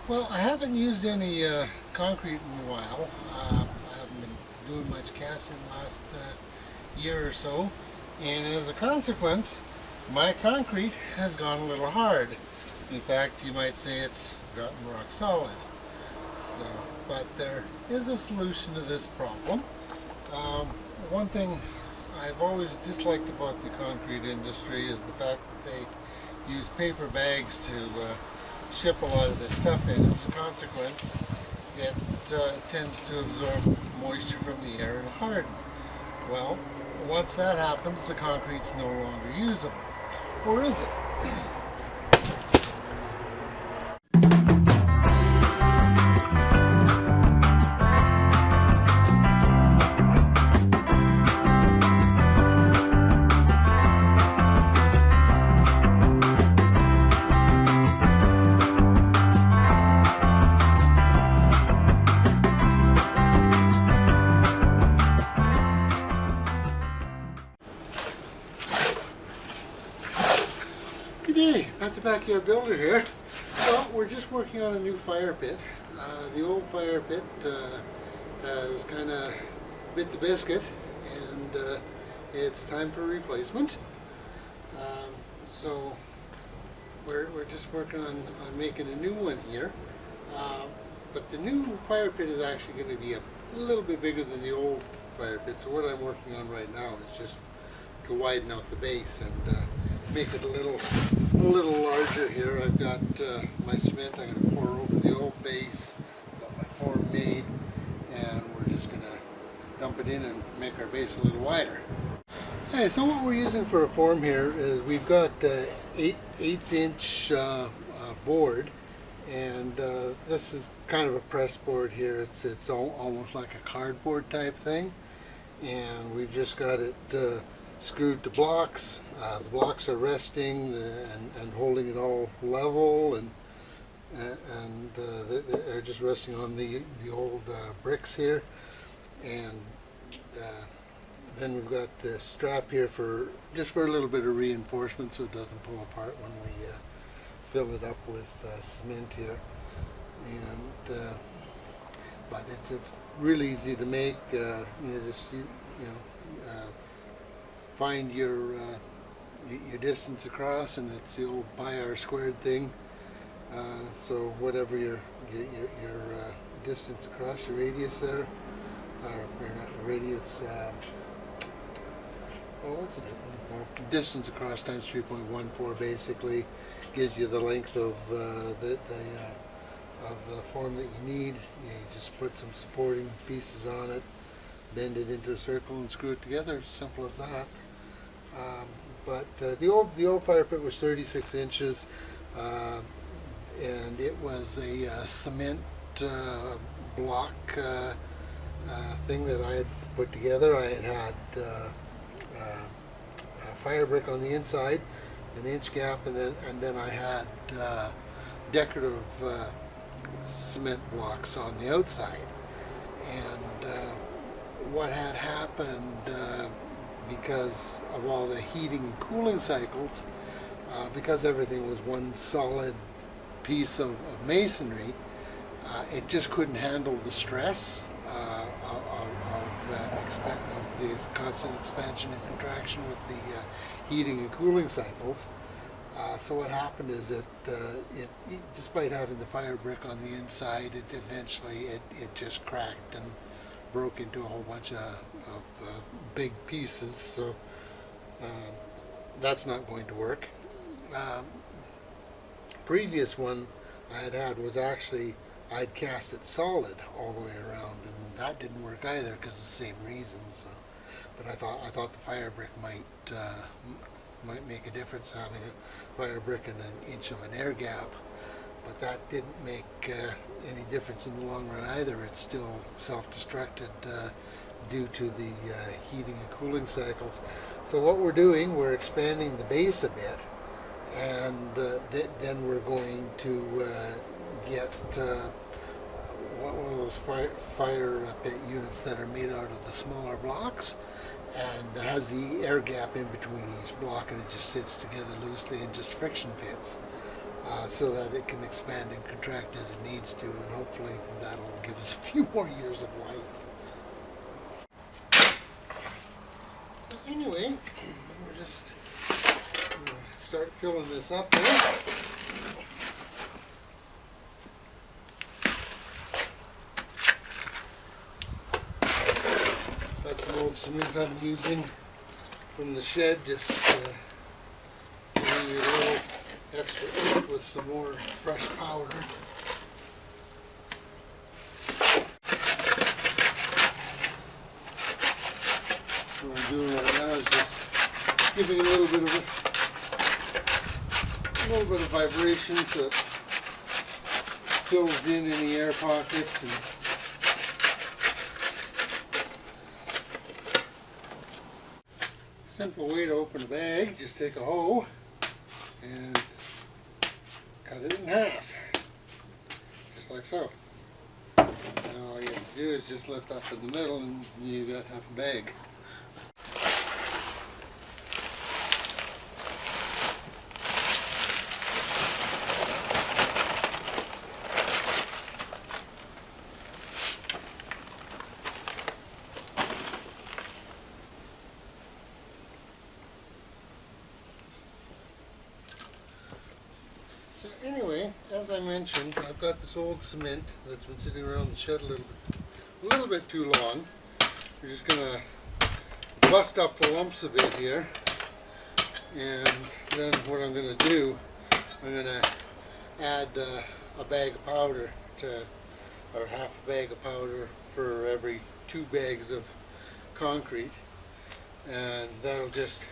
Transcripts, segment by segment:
Well, I haven't used any concrete in a while. I haven't been doing much casting the last year or so, and as a consequence, my concrete has gone a little hard. In fact, you might say it's gotten rock solid. So, but there is a solution to this problem. Um, One thing I've always disliked about the concrete industry is the fact that they use paper bags to ship a lot of this stuff in. As a consequence, it tends to absorb moisture from the air and harden. Well, once that happens, the concrete's no longer usable. Or is it? Good day, Pat the Backyard Builder here. Well, we're just working on a new fire pit. The old fire pit has kind of bit the biscuit, and it's time for replacement. So we're just working on making a new one here. But the new fire pit is actually going to be a little bit bigger than the old fire pit. So what I'm working on right now is just to widen out the base and make it a little larger here. I've got my cement I'm going to pour over the old base, got my form made, and we're just going to dump it in and make our base a little wider. Okay, so what we're using for a form here is we've got 8-inch board, and this is kind of a press board here. It's almost like a cardboard type thing, and we've just got it screwed to blocks. The blocks are resting and holding it all level, and they're just resting on the old bricks here. And then we've got the strap here for a little bit of reinforcement so it doesn't pull apart when we fill it up with cement here. And but it's really easy to make. Find your distance across, and it's the old pi r squared thing. So whatever your distance across, your radius there, or not radius. What's it? Distance across times 3.14 basically gives you the length of the form that you need. You just put some supporting pieces on it, bend it into a circle, and screw it together. It's simple as that. But the old fire pit was 36 inches, and it was a cement block thing that I had put together. I had a fire brick on the inside, an inch gap, and then I had decorative cement blocks on the outside. And what had happened, because of all the heating and cooling cycles, because everything was one solid piece of masonry, it just couldn't handle the stress of the constant expansion and contraction with the heating and cooling cycles. So what happened is that despite having the fire brick on the inside, eventually it just cracked and broke into a whole bunch of big pieces. So that's not going to work. Previous one I had was actually I'd cast it solid all the way around, and that didn't work either because of the same reasons. So, but I thought the fire brick might make a difference, having a fire brick and an inch of an air gap, but that didn't make any difference in the long run either. It's still self-destructed due to the heating and cooling cycles. So what we're doing, we're expanding the base a bit, and then we're going to get one of those fire pit units that are made out of the smaller blocks, and that has the air gap in between each block, and it just sits together loosely and just friction fits. so that it can expand and contract as it needs to, and hopefully that'll give us a few more years of life. So anyway, we're just start filling this up there. That's some old cement I'm using from the shed, just giving you a little extra oomph with some more fresh powder. What I'm doing right now is just giving a little bit of vibration so it fills in any air pockets. And simple way to open a bag, just take a hoe and cut it in half, just like so. Now all you have to do is just lift up in the middle and you got half a bag. So anyway, as I mentioned, I've got this old cement that's been sitting around the shed a little bit too long. We're just gonna bust up the lumps a bit here, and then what I'm gonna do, I'm gonna add a bag of powder or half a bag of powder for every 2 bags of concrete, and that'll just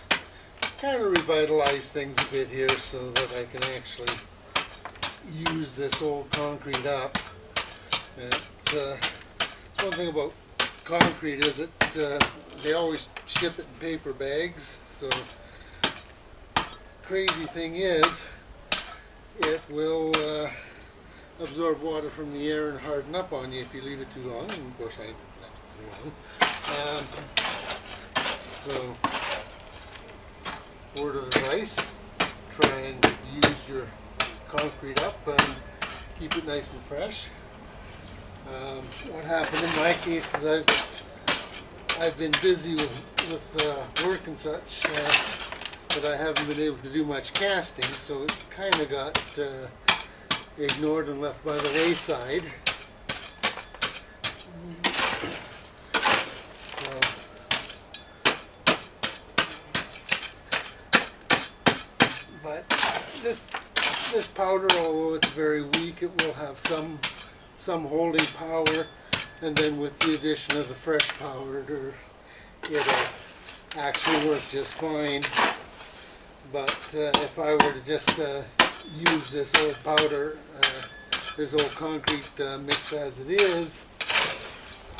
kind of revitalize things a bit here so that I can actually use this old concrete up. It's one thing about concrete is they always ship it in paper bags, so crazy thing is it will absorb water from the air and harden up on you if you leave it too long, and of course I left it too long. So word of advice, try and use your concrete up and keep it nice and fresh. What happened in my case is I've been busy with work and such, but I haven't been able to do much casting, so it kind of got ignored and left by the wayside. But this powder, although it's very weak, it will have some holding power, and then with the addition of the fresh powder, it'll actually work just fine. But if I were to just use this old powder, this old concrete mix as it is,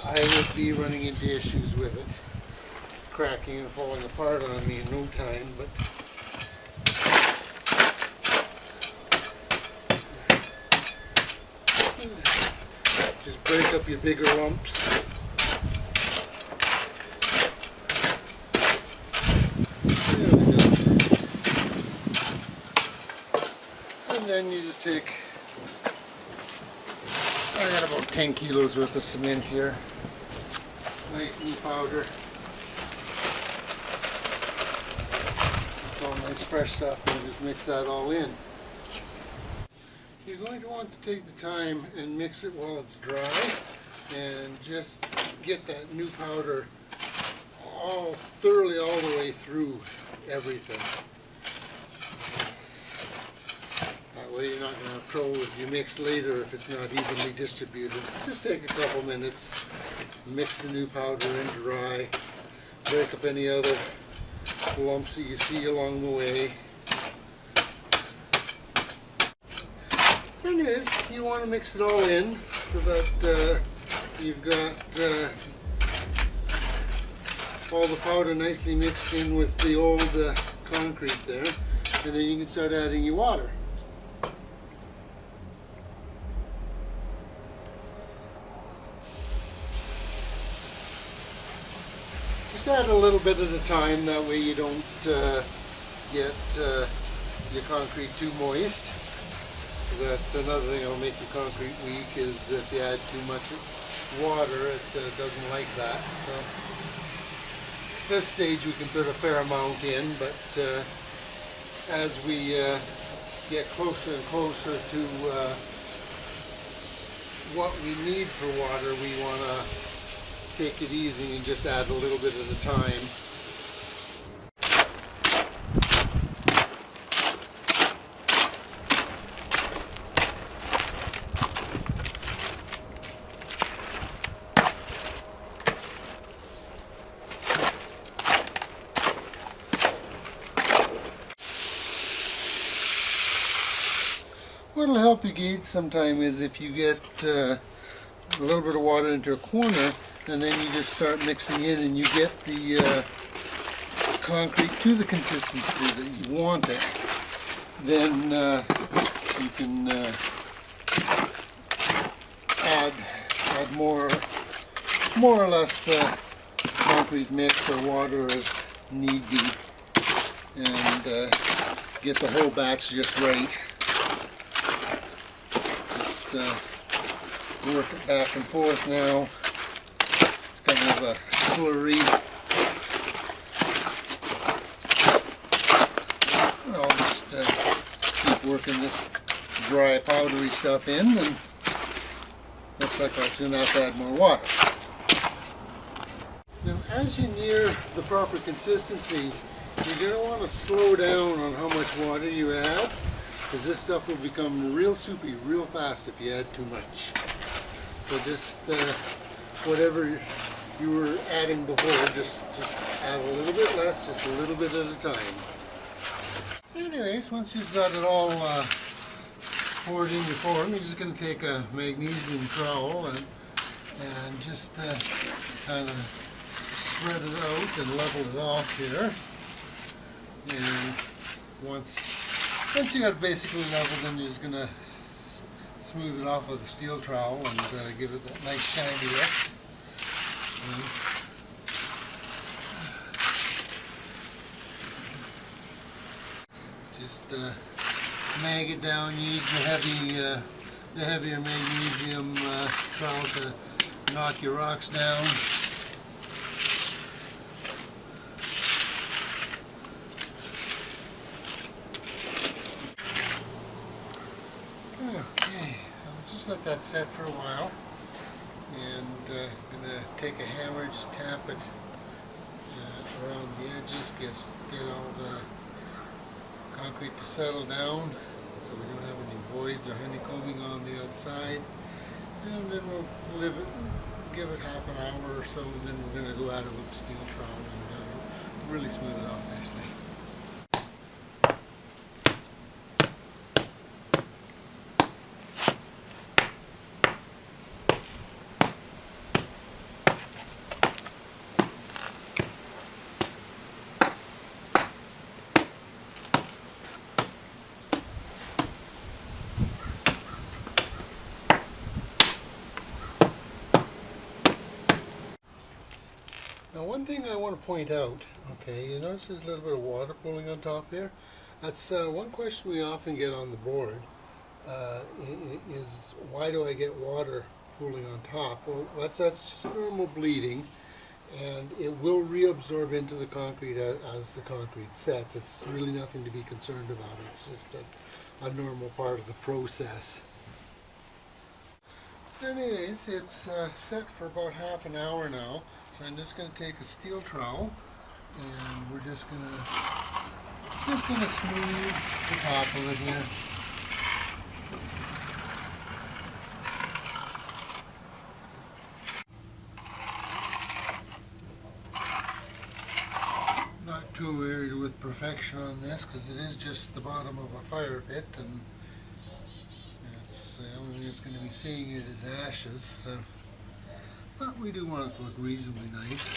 I would be running into issues with it, cracking and falling apart on me in no time. But just break up your bigger lumps. There we go. And then you just take, I got about 10 kilos worth of cement here. Nice new powder. It's all nice fresh stuff, and just mix that all in. You're going to want to take the time and mix it while it's dry, and just get that new powder thoroughly all the way through everything. That way you're not going to have trouble if you mix later if it's not evenly distributed. So just take a couple minutes, mix the new powder in dry, break up any other lumps that you see along the way. Thing is, you want to mix it all in so that you've got all the powder nicely mixed in with the old concrete there, and then you can start adding your water. Just add a little bit at a time, that way you don't get your concrete too moist. That's another thing that'll make your concrete weak, is if you add too much water, it doesn't like that. So at this stage we can put a fair amount in, but as we get closer and closer to what we need for water, we want to take it easy and just add a little bit at a time. What'll help you gauge sometime is if you get a little bit of water into a corner, and then you just start mixing in and you get the concrete to the consistency that you want it. Then you can add more or less concrete mix or water as need be, and get the whole batch just right. Work it back and forth now. It's kind of a slurry. I'll just keep working this dry powdery stuff in, and looks like I'll soon have to add more water. Now, as you near the proper consistency, you're going to want to slow down on how much water you add, because this stuff will become real soupy real fast if you add too much. So just whatever you were adding before, just add a little bit less, just a little bit at a time. So anyways, once you've got it all poured in your form, you're just going to take a magnesium trowel and just kind of spread it out and level it off here. And once you got it basically level, then you're just going to smooth it off with a steel trowel and give it that nice shiny look. Just mag it down. Use the heavier magnesium trowel to knock your rocks down. Okay, so just let that set for a while, and I'm going to take a hammer, just tap it around the edges, get all the concrete to settle down so we don't have any voids or honeycombing on the outside. And then we'll give it half an hour or so, and then we're going to go at it with a steel trowel and really smooth it off nicely. Now, one thing I want to point out, okay, you notice there's a little bit of water pooling on top here. That's one question we often get on the board, is why do I get water pooling on top? Well, that's just normal bleeding, and it will reabsorb into the concrete as the concrete sets. It's really nothing to be concerned about. It's just a normal part of the process. So anyways, it's set for about half an hour now. So I'm just going to take a steel trowel, and we're just going to smooth the top of it here. Not too worried with perfection on this, because it is just the bottom of a fire pit, and it's the only thing that's going to be seeing it is ashes. So. But we do want it to look reasonably nice.